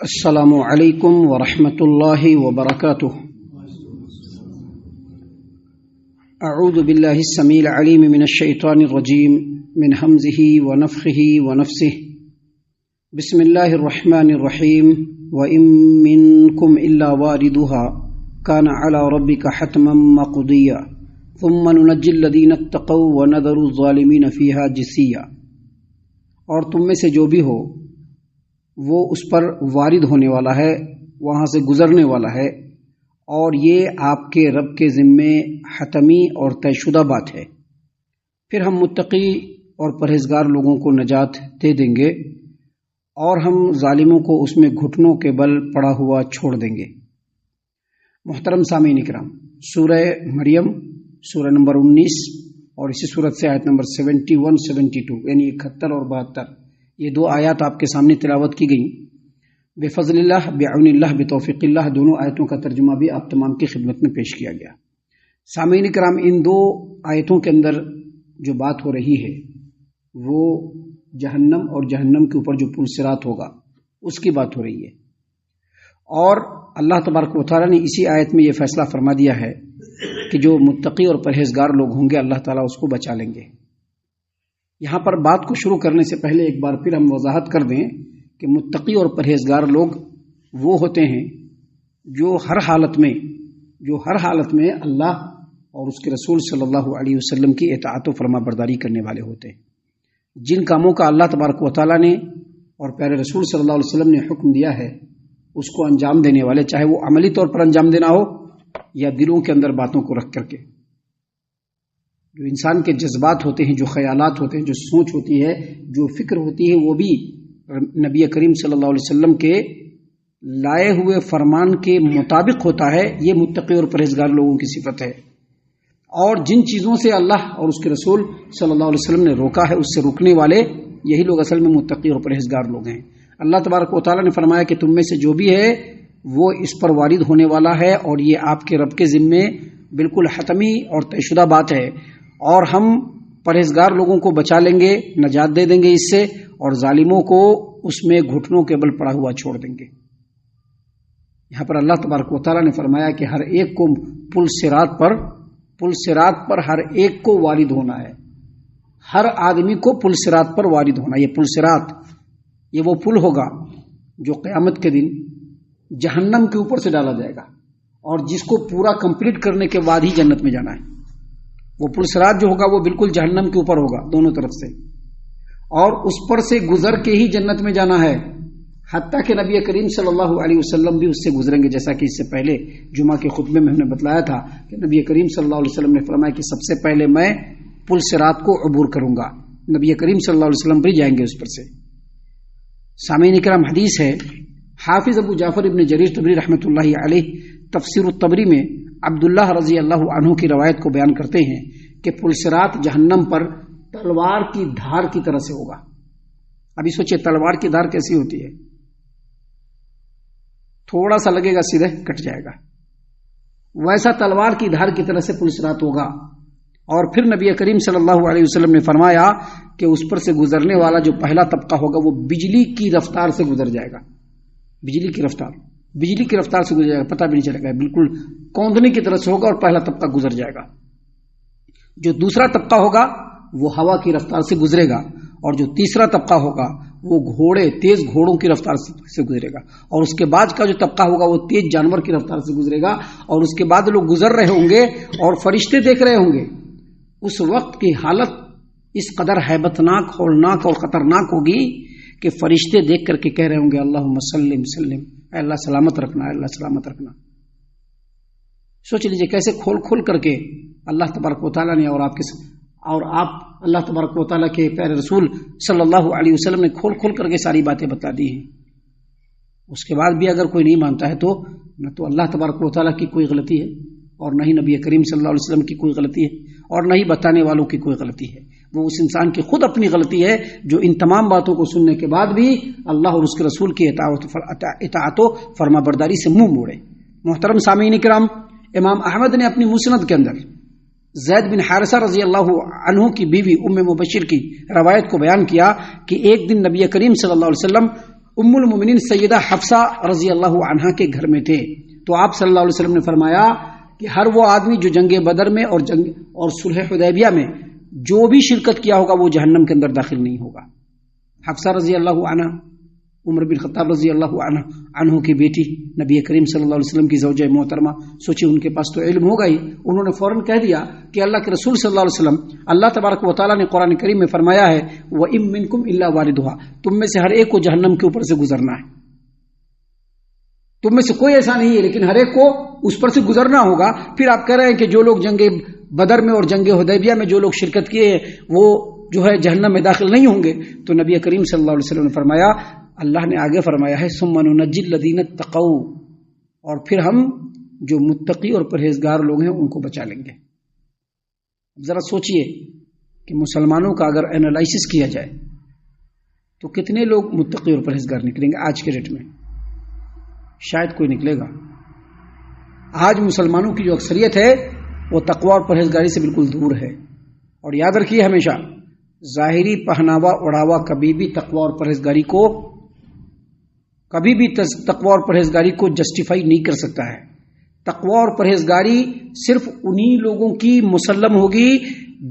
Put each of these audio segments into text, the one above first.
السلام علیکم ورحمۃ اللہ وبرکاتہ۔ اعوذ باللہ السمیع العلیم من الشیطان الرجیم من حمزہ ونفخہ ونفثہ۔ بسم اللہ الرحمن الرحیم۔ وَإِن مِّنكُمْ إِلَّا وَارِدُهَا كَانَ عَلَى رَبِّكَ حَتْمًا مَّقْضِيًّا ثُمَّ نُنَجِّي الَّذِينَ اتَّقَوْا وَنَذَرُ الظَّالِمِينَ فِيهَا جِثِيًّا۔ اور تم میں سے جو بھی ہو وہ اس پر وارد ہونے والا ہے، وہاں سے گزرنے والا ہے، اور یہ آپ کے رب کے ذمے حتمی اور طے شدہ بات ہے۔ پھر ہم متقی اور پرہیزگار لوگوں کو نجات دے دیں گے اور ہم ظالموں کو اس میں گھٹنوں کے بل پڑا ہوا چھوڑ دیں گے۔ محترم سامعین اکرام، سورہ مریم سورہ نمبر 19 اور اسی سورت سے آیت نمبر 71 72 یعنی 71 اور 72 یہ دو آیات آپ کے سامنے تلاوت کی گئیں۔ بفضل اللہ، بعون اللہ، بتوفیق اللہ، دونوں آیتوں کا ترجمہ بھی آپ تمام کی خدمت میں پیش کیا گیا۔ سامعین کرام، ان دو آیتوں کے اندر جو بات ہو رہی ہے وہ جہنم اور جہنم کے اوپر جو پل صراط ہوگا اس کی بات ہو رہی ہے، اور اللہ تبارک و تعالیٰ نے اسی آیت میں یہ فیصلہ فرما دیا ہے کہ جو متقی اور پرہیزگار لوگ ہوں گے اللہ تعالیٰ اس کو بچا لیں گے۔ یہاں پر بات کو شروع کرنے سے پہلے ایک بار پھر ہم وضاحت کر دیں کہ متقی اور پرہیزگار لوگ وہ ہوتے ہیں جو ہر حالت میں اللہ اور اس کے رسول صلی اللہ علیہ وسلم کی اطاعت و فرما برداری کرنے والے ہوتے ہیں۔ جن کاموں کا اللہ تبارک و تعالیٰ نے اور پیارے رسول صلی اللہ علیہ وسلم نے حکم دیا ہے اس کو انجام دینے والے، چاہے وہ عملی طور پر انجام دینا ہو یا دلوں کے اندر باتوں کو رکھ کر کے۔ جو انسان کے جذبات ہوتے ہیں، جو خیالات ہوتے ہیں، جو سوچ ہوتی ہے، جو فکر ہوتی ہے، وہ بھی نبی کریم صلی اللہ علیہ وسلم کے لائے ہوئے فرمان کے مطابق ہوتا ہے۔ یہ متقی اور پرہیزگار لوگوں کی صفت ہے۔ اور جن چیزوں سے اللہ اور اس کے رسول صلی اللہ علیہ وسلم نے روکا ہے اس سے رکنے والے، یہی لوگ اصل میں متقی اور پرہیزگار لوگ ہیں۔ اللہ تبارک و تعالیٰ نے فرمایا کہ تم میں سے جو بھی ہے وہ اس پر وارد ہونے والا ہے، اور یہ آپ کے رب کے ذمے بالکل حتمی اور طے شدہ بات ہے، اور ہم پرہیزگار لوگوں کو بچا لیں گے، نجات دے دیں گے اس سے، اور ظالموں کو اس میں گھٹنوں کے بل پڑا ہوا چھوڑ دیں گے۔ یہاں پر اللہ تبارک و تعالیٰ نے فرمایا کہ ہر ایک کو پل صراط پر ہر ایک کو وارد ہونا ہے۔ ہر آدمی کو پل صراط پر وارد ہونا۔ یہ پل صراط یہ وہ پل ہوگا جو قیامت کے دن جہنم کے اوپر سے ڈالا جائے گا، اور جس کو پورا کمپلیٹ کرنے کے بعد ہی جنت میں جانا ہے۔ وہ پل صراط جو ہوگا وہ بالکل جہنم کے اوپر ہوگا دونوں طرف سے، اور اس پر سے گزر کے ہی جنت میں جانا ہے، حتیٰ کہ نبی کریم صلی اللہ علیہ وسلم بھی اس سے گزریں گے، جیسا کہ اس سے پہلے جمعہ کے خطبے میں ہم نے بتلایا تھا کہ نبی کریم صلی اللہ علیہ وسلم نے فرمایا کہ سب سے پہلے میں پل صراط کو عبور کروں گا، نبی کریم صلی اللہ علیہ وسلم بھی جائیں گے اس پر سے۔ سامعین کرام، حدیث ہے، حافظ ابو جعفر ابن جریر طبری رحمۃ اللہ علیہ تفسیر الطبری میں عبداللہ رضی اللہ عنہ کی روایت کو بیان کرتے ہیں کہ پل صراط جہنم پر تلوار کی دھار کی طرح سے ہوگا۔ ابھی سوچئے تلوار کی دھار کیسی ہوتی ہے، تھوڑا سا لگے گا سیدھے کٹ جائے گا، ویسا تلوار کی دھار کی طرح سے پل صراط ہوگا۔ اور پھر نبی کریم صلی اللہ علیہ وسلم نے فرمایا کہ اس پر سے گزرنے والا جو پہلا طبقہ ہوگا وہ بجلی کی رفتار سے گزر جائے گا۔ بجلی کی رفتار سے گزر جائے گا، پتہ بھی نہیں چلے گا، بالکل کوندنے کی طرح سے ہوگا، اور پہلا طبقہ گزر جائے گا۔ جو دوسرا طبقہ ہوگا وہ ہوا کی رفتار سے گزرے گا، اور جو تیسرا طبقہ ہوگا وہ تیز گھوڑوں کی رفتار سے گزرے گا، اور اس کے بعد کا جو طبقہ ہوگا وہ تیز جانور کی رفتار سے گزرے گا، اور اس کے بعد لوگ گزر رہے ہوں گے اور فرشتے دیکھ رہے ہوں گے۔ اس وقت کی حالت اس قدر ہیبتناک، ہولناک اور خطرناک ہوگی کہ فرشتے دیکھ کر کے کہہ رہے ہوں گے اللہم سلم سلم، اے اللہ سلامت رکھنا، اے اللہ سلامت رکھنا۔ سوچ لیجئے کیسے کھول کر کے اللہ تبارک و تعالیٰ نے اور آپ اللہ تبارک و تعالیٰ کے پیارے رسول صلی اللہ علیہ وسلم نے کھول کر کے ساری باتیں بتا دی ہیں۔ اس کے بعد بھی اگر کوئی نہیں مانتا ہے تو نہ تو اللہ تبارک و تعالیٰ کی کوئی غلطی ہے، اور نہ ہی نبی کریم صلی اللہ علیہ وسلم کی کوئی غلطی ہے، اور نہ ہی بتانے والوں کی کوئی غلطی ہے۔ وہ اس انسان کی خود اپنی غلطی ہے جو ان تمام باتوں کو سننے کے بعد بھی اللہ اور اس کے رسول کی اطاعت و فرما برداری سے منہ موڑے۔ محترم سامعین کرام، امام احمد نے اپنی مسند کے اندر زید بن حارثہ رضی اللہ عنہ کی بیوی ام مبشر کی روایت کو بیان کیا کہ ایک دن نبی کریم صلی اللہ علیہ وسلم ام المومنین سیدہ حفصہ رضی اللہ عنہا کے گھر میں تھے، تو آپ صلی اللہ علیہ وسلم نے فرمایا کہ ہر وہ آدمی جو جنگ بدر میں اور صلح حدیبیہ میں جو بھی شرکت کیا ہوگا وہ جہنم کے اندر داخل نہیں ہوگا۔ حفصہ رضی اللہ عنہ عمر بن خطاب رضی اللہ عنہ کی بیٹی، نبی کریم صلی اللہ علیہ وسلم کی زوجہ محترمہ، سوچے ان کے پاس تو علم ہوگا ہی، انہوں نے فوراً کہہ دیا کہ اللہ کے رسول صلی اللہ علیہ وسلم، اللہ تبارک و تعالیٰ نے قرآن کریم میں فرمایا ہے وَإِن مِّنكُمْ إِلَّا وَارِدُهَا، تم میں سے ہر ایک کو جہنم کے اوپر سے گزرنا ہے، تم میں سے کوئی ایسا نہیں ہے لیکن ہر ایک کو اس پر سے گزرنا ہوگا۔ پھر آپ کہہ رہے ہیں کہ جو لوگ جنگ بدر میں اور جنگ حدیبیہ میں جو لوگ شرکت کیے ہیں وہ جو ہے جہنم میں داخل نہیں ہوں گے۔ تو نبی کریم صلی اللہ علیہ وسلم نے فرمایا، اللہ نے آگے فرمایا ہے ثم ننجی الذین اتقوا، اور پھر ہم جو متقی اور پرہیزگار لوگ ہیں ان کو بچا لیں گے۔ ذرا سوچئے کہ مسلمانوں کا اگر انالائسس کیا جائے تو کتنے لوگ متقی اور پرہیزگار نکلیں گے آج کے ڈیٹ میں؟ شاید کوئی نکلے گا۔ آج مسلمانوں کی جو اکثریت ہے وہ تقوی اور پرہیزگاری سے بالکل دور ہے، اور یاد رکھیے ہمیشہ ظاہری پہناوا اڑاوا کبھی بھی تقوی اور پرہیزگاری کو جسٹیفائی نہیں کر سکتا ہے۔ تقوی اور پرہیزگاری صرف انہی لوگوں کی مسلم ہوگی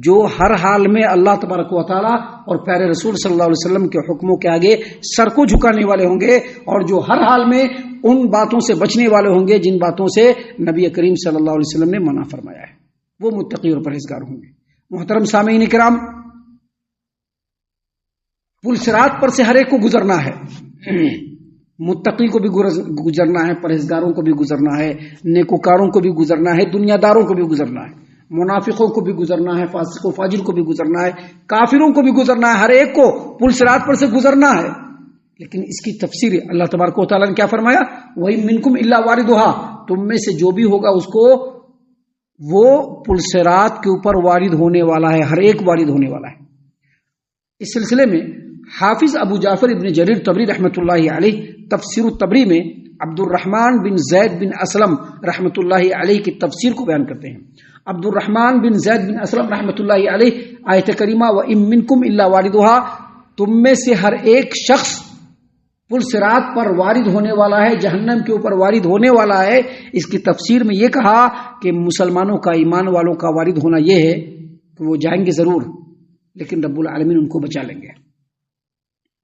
جو ہر حال میں اللہ تبارک و تعالیٰ اور پیارے رسول صلی اللہ علیہ وسلم کے حکموں کے آگے سر کو جھکانے والے ہوں گے، اور جو ہر حال میں ان باتوں سے بچنے والے ہوں گے جن باتوں سے نبی کریم صلی اللہ علیہ وسلم نے منع فرمایا ہے، وہ متقی اور پرہیزگار ہوں گے۔ محترم سامعین کرام، پل صراط پر سے ہر ایک کو گزرنا ہے، متقی کو بھی گزرنا ہے، پرہیزگاروں کو بھی گزرنا ہے، نیکوکاروں کو بھی گزرنا ہے، دنیا داروں کو بھی گزرنا ہے، منافقوں کو بھی گزرنا ہے، فاسق و فاجر کو بھی گزرنا ہے، کافروں کو بھی گزرنا ہے، ہر ایک کو پل صراط پر سے گزرنا ہے۔ لیکن اس کی تفسیر اللہ تبارک و تعالیٰ نے کیا فرمایا؟ وَإِن مِّنكُمْ إِلَّا وَارِدُهَا، تم میں سے جو بھی ہوگا اس کو وہ پل صراط کے اوپر وارد ہونے والا ہے، ہر ایک وارد ہونے والا ہے۔ اس سلسلے میں حافظ ابو جعفر ابن جریر طبری رحمۃ اللہ علیہ تفسیر الطبری میں عبد الرحمن بن زید بن اسلم رحمۃ اللہ علیہ کی تفسیر کو بیان کرتے ہیں۔ عبد الرحمن بن زید بن اسلم رحمۃ اللہ علیہ آیت کریمہ وَإِن مِّنكُمْ إِلَّا وَارِدُهَا، تم میں سے ہر ایک شخص پل صراط پر وارد ہونے والا ہے، جہنم کے اوپر وارد ہونے والا ہے۔ اس کی تفسیر میں یہ کہا کہ مسلمانوں کا، ایمان والوں کا وارد ہونا یہ ہے کہ وہ جائیں گے ضرور، لیکن رب العالمین ان کو بچا لیں گے،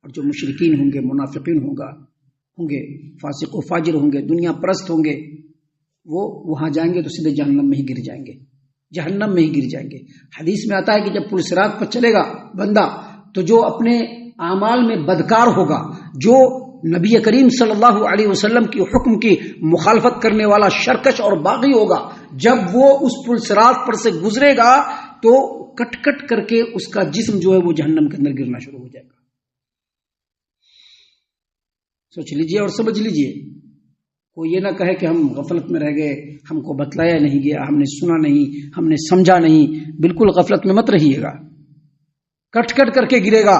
اور جو مشرکین ہوں گے، منافقین ہوں گے، فاسق و فاجر ہوں گے، دنیا پرست ہوں گے، وہ وہاں جائیں گے تو سیدھے جہنم میں ہی گر جائیں گے، جہنم میں ہی گر جائیں گے۔ حدیث میں آتا ہے کہ جب پل صراط پر چلے گا بندہ تو جو اپنے اعمال میں بدکار ہوگا، جو نبی کریم صلی اللہ علیہ وسلم کی حکم کی مخالفت کرنے والا شرکش اور باغی ہوگا، جب وہ اس پل صراط پر سے گزرے گا تو کٹ کٹ کر کے اس کا جسم جو ہے وہ جہنم کے اندر گرنا شروع ہو جائے گا۔ سوچ لیجئے اور سمجھ لیجئے، کوئی یہ نہ کہے کہ ہم غفلت میں رہ گئے، ہم کو بتلایا نہیں گیا، ہم نے سنا نہیں، ہم نے سمجھا نہیں۔ بالکل غفلت میں مت رہیے گا، کٹ کٹ کر کے گرے گا۔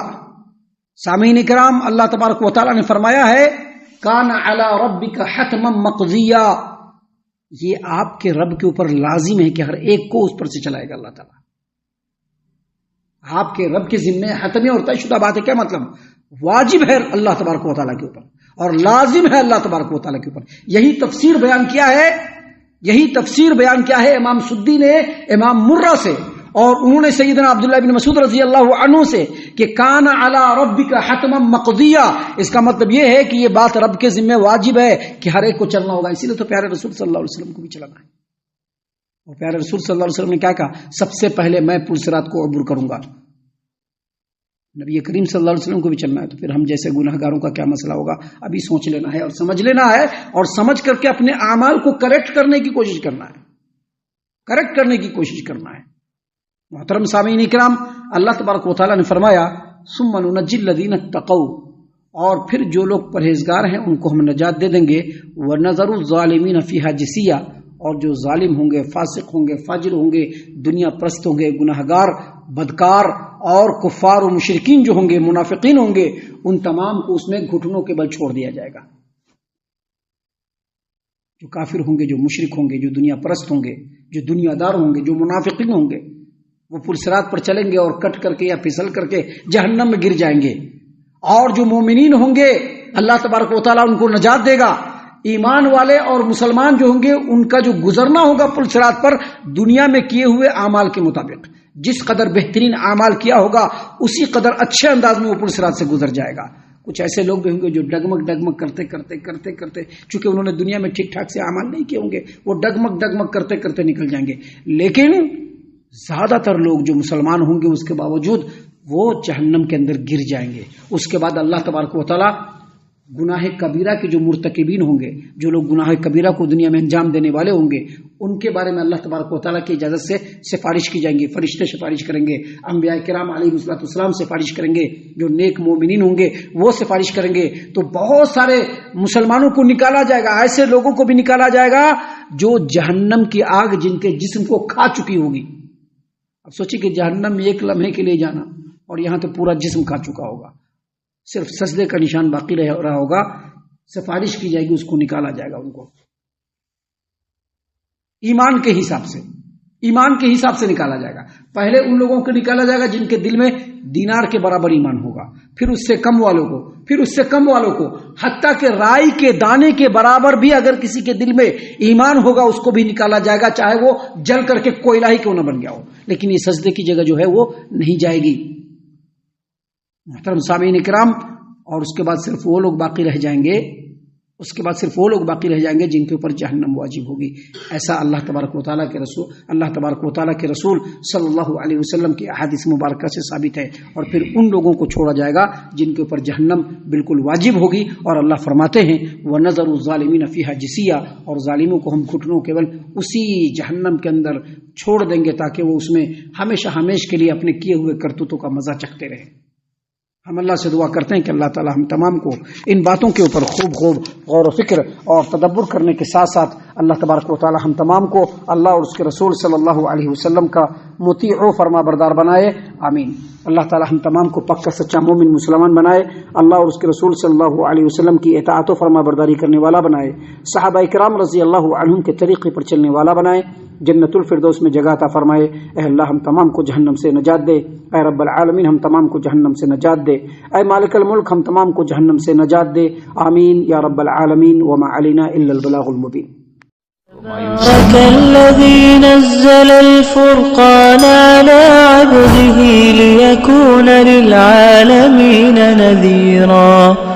سامعین کرام، اللہ تبارک و تعالیٰ نے فرمایا ہے کان علی ربک حتما مقضیا، یہ آپ کے رب کے اوپر لازم ہے کہ ہر ایک کو اس پر سے چلائے گا اللہ تعالیٰ۔ آپ کے رب کے ذمے حتمی اور طے شدہ بات ہے، کیا مطلب؟ واجب ہے اللہ تبارک و تعالیٰ کے اوپر اور لازم ہے اللہ تبارک و تعالیٰ کے اوپر۔ یہی تفسیر بیان کیا ہے امام سدی نے امام مرہ سے، اور انہوں نے سیدنا عبداللہ بن مسعود رضی اللہ عنہ سے کہ کان علی ربک حتما مقضیا، اس کا مطلب یہ ہے کہ یہ بات رب کے ذمہ واجب ہے کہ ہر ایک کو چلنا ہوگا۔ اسی لیے تو پیارے رسول صلی اللہ علیہ وسلم کو بھی چلنا ہے، اور پیارے رسول صلی اللہ علیہ وسلم نے کیا کہا؟ سب سے پہلے میں پل صراط کو عبور کروں گا۔ نبی کریم صلی اللہ علیہ وسلم کو بھی چلنا ہے، تو پھر ہم جیسے گناہگاروں کا کیا مسئلہ ہوگا؟ ابھی سوچ لینا ہے اور سمجھ لینا ہے، اور سمجھ کر کے اپنے اعمال کو کریکٹ کرنے کی کوشش کرنا ہے، محترم سامعین کرام، اللہ تبارک و تعالیٰ نے فرمایا ثم ننجی الذین اتقوا، اور پھر جو لوگ پرہیزگار ہیں ان کو ہم نجات دے دیں گے، ونذر الظالمین فیہا جثیا، اور جو ظالم ہوں گے، فاسق ہوں گے، فاجر ہوں گے، دنیا پرست ہوں گے، گناہگار، بدکار اور کفار و مشرکین جو ہوں گے، منافقین ہوں گے، ان تمام کو اس میں گھٹنوں کے بل چھوڑ دیا جائے گا۔ جو کافر ہوں گے، جو مشرک ہوں گے، جو دنیا پرست ہوں گے، جو دنیا دار ہوں گے، جو منافقین ہوں گے، وہ پل صراط پر چلیں گے اور کٹ کر کے یا پھسل کر کے جہنم میں گر جائیں گے۔ اور جو مومنین ہوں گے، اللہ تبارک و تعالیٰ ان کو نجات دے گا. ایمان والے اور مسلمان جو ہوں گے ان کا جو گزرنا ہوگا پل صراط پر دنیا میں کیے ہوئے اعمال کے مطابق، جس قدر بہترین اعمال کیا ہوگا اسی قدر اچھے انداز میں وہ پل صراط سے گزر جائے گا. کچھ ایسے لوگ بھی ہوں گے جو ڈگمگ کرتے کرتے چونکہ انہوں نے دنیا میں ٹھیک ٹھاک سے اعمال نہیں کیے ہوں گے، وہ ڈگمگ کرتے نکل جائیں گے. لیکن زیادہ تر لوگ جو مسلمان ہوں گے اس کے باوجود وہ جہنم کے اندر گر جائیں گے. اس کے بعد اللہ تبارک و تعالیٰ گناہ کبیرہ کے جو مرتکبین ہوں گے، جو لوگ گناہ کبیرہ کو دنیا میں انجام دینے والے ہوں گے، ان کے بارے میں اللہ تبارک و تعالیٰ کی اجازت سے سفارش کی جائیں گی. فرشتے سفارش کریں گے، انبیاء کرام علیہ السلام سفارش کریں گے، جو نیک مومنین ہوں گے وہ سفارش کریں گے. تو بہت سارے مسلمانوں کو نکالا جائے گا، ایسے لوگوں کو بھی نکالا جائے گا جو جہنم کی آگ جن کے جسم کو کھا چکی ہوگی. اب سوچیں کہ جہنم میں ایک لمحے کے لیے جانا اور یہاں تو پورا جسم کھا چکا ہوگا، صرف سجدے کا نشان باقی رہا ہوگا. سفارش کی جائے گی، اس کو نکالا جائے گا. ان کو ایمان کے حساب سے نکالا جائے گا. پہلے ان لوگوں کو نکالا جائے گا جن کے دل میں دینار کے برابر ایمان ہوگا، پھر اس سے کم والوں کو، حتیٰ کہ رائی کے دانے کے برابر بھی اگر کسی کے دل میں ایمان ہوگا اس کو بھی نکالا جائے گا، چاہے وہ جل کر کے کوئلہ ہی کیوں نہ بن گیا ہو. لیکن یہ سجدے کی جگہ جو ہے وہ نہیں جائے گی. محترم سامعین کرام، اور اس کے بعد صرف وہ لوگ باقی رہ جائیں گے جن کے اوپر جہنم واجب ہوگی. ایسا اللہ تبارک و تعالیٰ کے رسول صلی اللہ علیہ وسلم کی احادیث مبارکہ سے ثابت ہے. اور پھر ان لوگوں کو چھوڑا جائے گا جن کے اوپر جہنم بالکل واجب ہوگی. اور اللہ فرماتے ہیں وَنَذَرُ الظَّالِمِينَ فِيهَا جِثِيًّا، اور ظالموں کو ہم گھٹنوں کیول اسی جہنم کے اندر چھوڑ دیں گے تاکہ وہ اس میں ہمیشہ کے لیے اپنے کیے ہوئے کرتوتوں کا مزہ چکھتے رہیں. ہم اللہ سے دعا کرتے ہیں کہ اللہ تعالی ہم تمام کو ان باتوں کے اوپر خوب غور و فکر اور تدبر کرنے کے ساتھ ساتھ اللہ تبارک و تعالی ہم تمام کو اللہ اور اس کے رسول صلی اللہ علیہ وسلم کا مطیع و فرما بردار بنائے. آمین. اللہ تعالی ہم تمام کو پکا سچا مومن مسلمان بنائے. اللہ اور اس کے رسول صلی اللہ علیہ وسلم کی اطاعت و فرما برداری کرنے والا بنائے. صحابہ کرام رضی اللہ عنہم کے طریقے پر چلنے والا بنائے. جنت الفردوس میں جگہ عطا فرمائے. اے اللہ ہم تمام کو جہنم سے نجات دے. اے رب العالمین ہم تمام کو جہنم سے نجات دے. اے مالک الملک ہم تمام کو جہنم سے نجات دے. آمین یا رب العالمین. وما علینا الا البلاغ المبین. تبارك الذي نزل الفرقان على عبده ليكون للعالمين نذيرا.